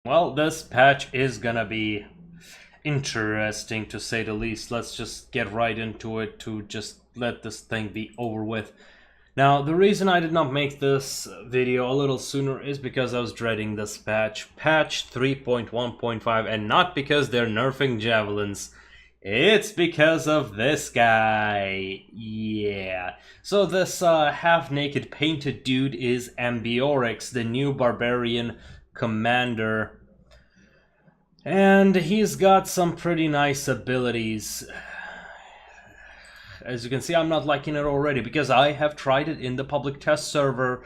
Well, this patch is gonna be interesting to say the least. Let's just get right into it to just let this thing be over with. Now, the reason I did not make this video a little sooner is because I was dreading this patch. Patch 3.1.5, and not because they're nerfing javelins. It's because of this guy. Yeah. So this half-naked painted dude is Ambiorix, the new barbarian commander. And he's got some pretty nice abilities. As you can see, I'm not liking it already because I have tried it in the public test server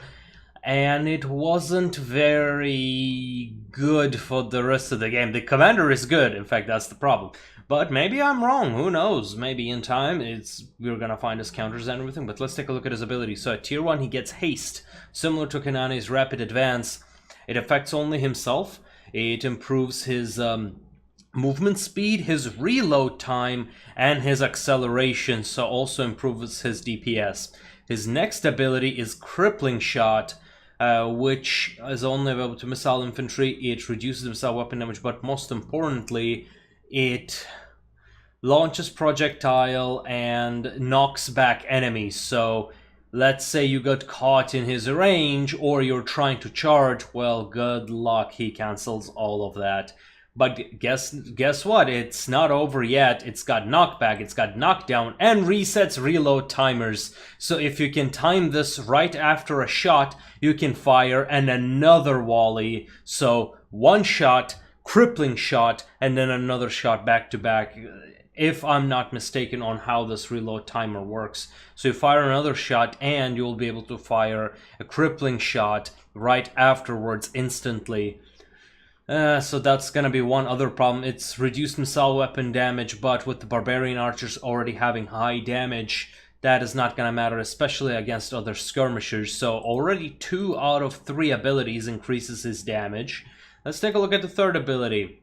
and it wasn't very good for the rest of the game. The commander is good, in fact, that's the problem. But maybe I'm wrong, who knows? Maybe in time we're gonna find his counters and everything, but let's take a look at his ability. So at tier 1 he gets haste, similar to Kanane's rapid advance. It affects only himself. It improves his movement speed, his reload time, and his acceleration, so also improves his DPS. His next ability is Crippling Shot, which is only available to missile infantry. It reduces missile weapon damage, but most importantly, it launches projectile and knocks back enemies. So let's say you got caught in his range or you're trying to charge, well, good luck, he cancels all of that. But guess what? It's not over yet. It's got knockback, it's got knockdown, and resets reload timers. So if you can time this right after a shot, you can fire and another volley. So one shot, crippling shot, and then another shot back to back, if I'm not mistaken on how this reload timer works. So you fire another shot and you'll be able to fire a crippling shot right afterwards instantly. So that's gonna be one other problem. It's reduced missile weapon damage, but with the barbarian archers already having high damage, that is not gonna matter, especially against other skirmishers. So already 2 out of 3 abilities increases his damage. Let's take a look at the third ability.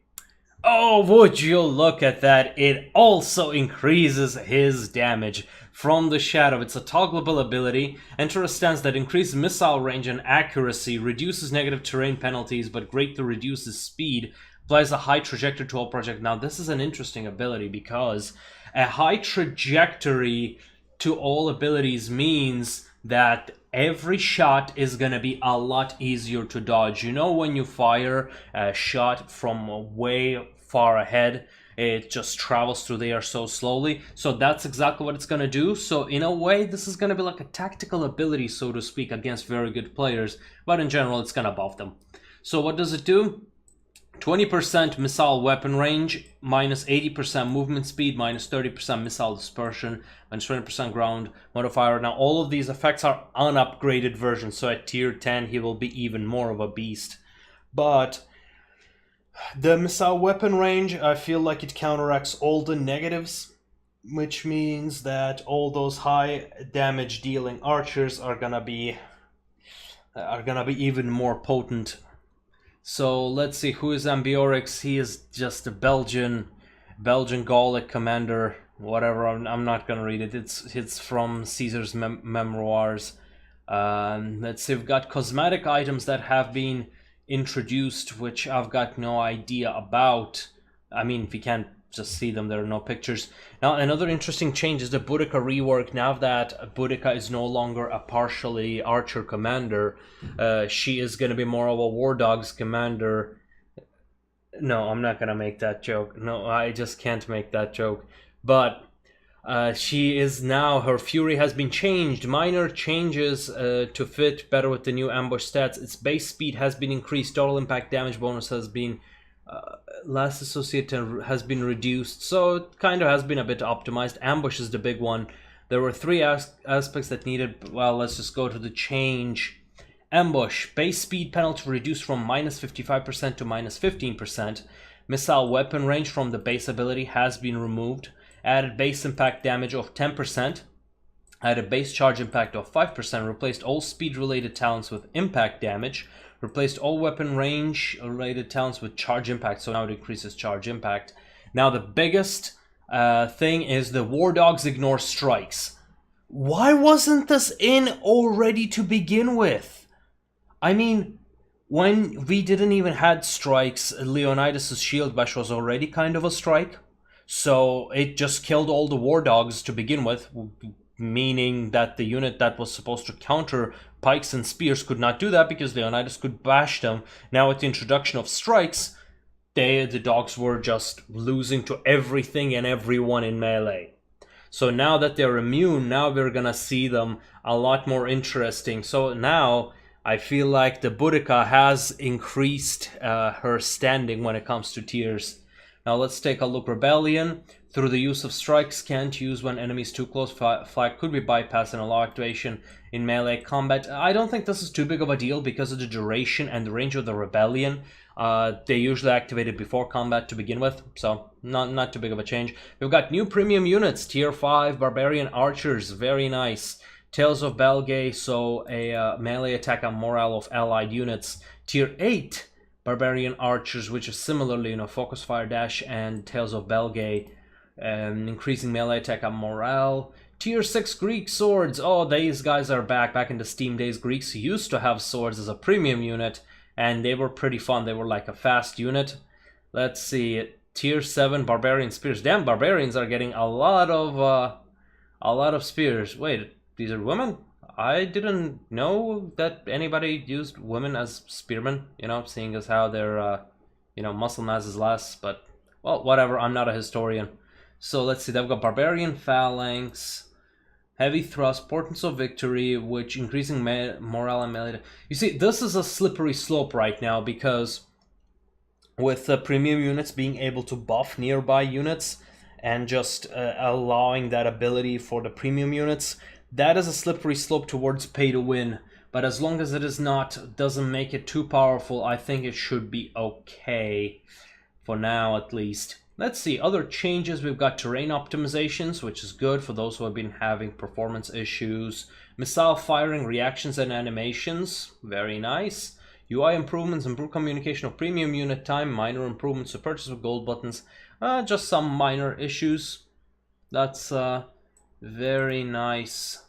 Oh, would you look at that? It also increases his damage from the shadow. It's a toggleable ability. Enter a stance that increases missile range and accuracy, reduces negative terrain penalties, but greatly reduces speed, applies a high trajectory to all projects. Now, this is an interesting ability because a high trajectory to all abilities means that every shot is gonna be a lot easier to dodge. You know, when you fire a shot from way far ahead, it just travels through the air so slowly. So that's exactly what it's gonna do. So in a way, this is gonna be like a tactical ability, so to speak, against very good players. But in general, it's gonna buff them. So what does it do? 20% missile weapon range, minus 80% movement speed, minus 30% missile dispersion, minus 20% ground modifier. Now all of these effects are unupgraded versions, so at tier 10 he will be even more of a beast. But the missile weapon range, I feel like it counteracts all the negatives, which means that all those high damage dealing archers are gonna be even more potent. So let's see, who is Ambiorix? He is just a Belgian Gallic commander, whatever. I'm not gonna read it. It's from Caesar's memoirs. Let's see, we've got cosmetic items that have been introduced, which I've got no idea about. I mean, if you can't just see them, there are no pictures. Now, another interesting change is the Boudica rework. Now that Boudica is no longer a partially archer commander, she is going to be more of a War Dogs commander. No, I'm not going to make that joke. No, I just can't make that joke. But she is now, her fury has been changed. Minor changes to fit better with the new ambush stats. Its base speed has been increased. Total impact damage bonus has been last associated has been reduced, so it kind of has been a bit optimized. Ambush is the big one. There were 3 aspects that needed. Well, let's just go to the change. Ambush base speed penalty reduced from minus 55% to minus 15%. Missile weapon range from the base ability has been removed. Added base impact damage of 10%. Added base charge impact of 5%. Replaced all speed related talents with impact damage. Replaced all weapon range related talents with charge impact, so now it increases charge impact. Now the biggest thing is the War Dogs ignore strikes. Why wasn't this in already to begin with? I mean, when we didn't even had strikes, Leonidas' shield bash was already kind of a strike. So it just killed all the war dogs to begin with, meaning that the unit that was supposed to counter pikes and spears could not do that because Leonidas could bash them. Now with the introduction of strikes, the dogs were just losing to everything and everyone in melee. So now that they're immune, now we're gonna see them a lot more interesting. So now I feel like the Boudica has increased her standing when it comes to tiers. Now let's take a look. Rebellion, through the use of strikes, can't use when enemies too close. Flag could be bypassed and allow activation in melee combat. I don't think this is too big of a deal because of the duration and the range of the Rebellion. They usually activate it before combat to begin with, so not too big of a change. We've got new premium units, tier 5 Barbarian Archers, very nice. Tales of Belgae, so a melee attack on morale of allied units. Tier 8 Barbarian Archers, which is similarly, Focus Fire Dash and Tales of Belgae, increasing melee attack on morale. Tier 6 Greek Swords, oh, these guys are back in the Steam days. Greeks used to have swords as a premium unit, and they were pretty fun. They were like a fast unit. Let's see, tier 7 Barbarian Spears. Damn, Barbarians are getting a lot of spears. Wait, these are women? I didn't know that anybody used women as spearmen, seeing as how their, muscle mass is less, but, well, whatever, I'm not a historian. So let's see, they've got Barbarian Phalanx, Heavy Thrust, Portents of Victory, which increasing morale and melee. You see, this is a slippery slope right now because with the premium units being able to buff nearby units and just allowing that ability for the premium units, that is a slippery slope towards pay to win. But as long as it is not, doesn't make it too powerful, I think it should be okay. For now, at least. Let's see, other changes. We've got terrain optimizations, which is good for those who have been having performance issues. Missile firing, reactions and animations, very nice. UI improvements, improved communication of premium unit time, minor improvements to purchase with gold buttons. Just some minor issues. That's very nice.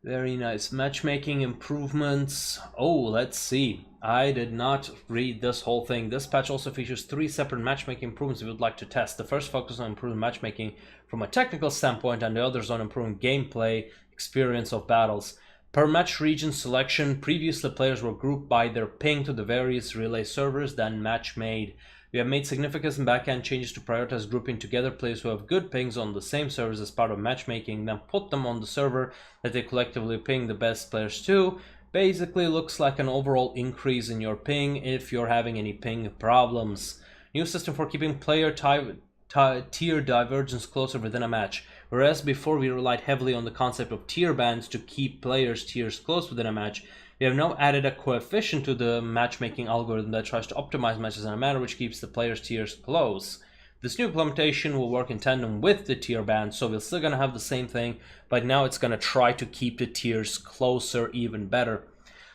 Very nice. Matchmaking improvements. Oh, let's see. I did not read this whole thing. This patch also features 3 separate matchmaking improvements we would like to test. The first focuses on improving matchmaking from a technical standpoint, and the others on improving gameplay experience of battles. Per match region selection, previously players were grouped by their ping to the various relay servers, then match made. We have made significant backend changes to prioritize grouping together players who have good pings on the same servers as part of matchmaking, then put them on the server that they collectively ping the best players to. Basically looks like an overall increase in your ping if you're having any ping problems. New system for keeping player tier divergence closer within a match. Whereas before we relied heavily on the concept of tier bands to keep players' tiers close within a match, we have now added a coefficient to the matchmaking algorithm that tries to optimize matches in a manner which keeps the players' tiers close. This new implementation will work in tandem with the tier band, so we're still going to have the same thing, but now it's going to try to keep the tiers closer even better.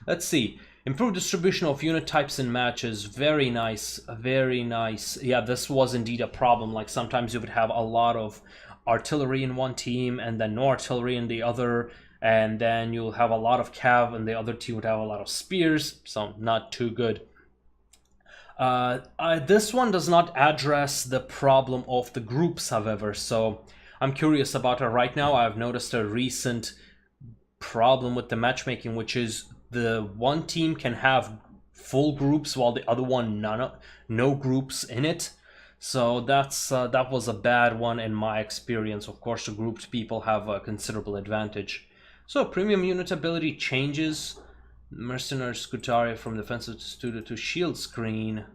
Let's see. Improved distribution of unit types in matches. Very nice. Very nice. Yeah, this was indeed a problem. Like sometimes you would have a lot of artillery in one team and then no artillery in the other, and then you'll have a lot of cav and the other team would have a lot of spears, so not too good. This one does not address the problem of the groups, however, so I'm curious about it right now. I've noticed a recent problem with the matchmaking, which is the one team can have full groups while the other one no groups in it. So that was a bad one in my experience. Of course, the grouped people have a considerable advantage. So premium unit ability changes. Mercenary Scutaria from defensive studio to shield screen.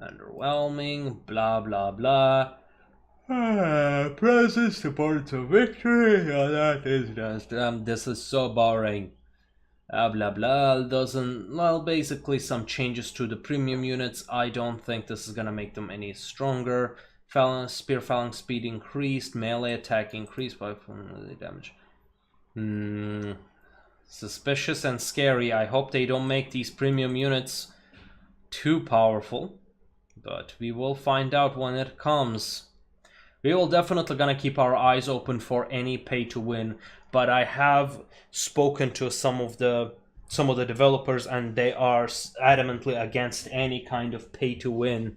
Underwhelming, blah blah blah. Presence to Portents of Victory. Oh, that is just this is so boring. Blah blah doesn't, well, basically some changes to the premium units. I don't think this is gonna make them any stronger. Spear phalanx speed increased, melee attack increased by damage. Suspicious and scary. I hope they don't make these premium units too powerful, but we will find out when it comes. We will definitely gonna keep our eyes open for any pay to win, but I have spoken to some of the some of the developers, and they are adamantly against any kind of pay to win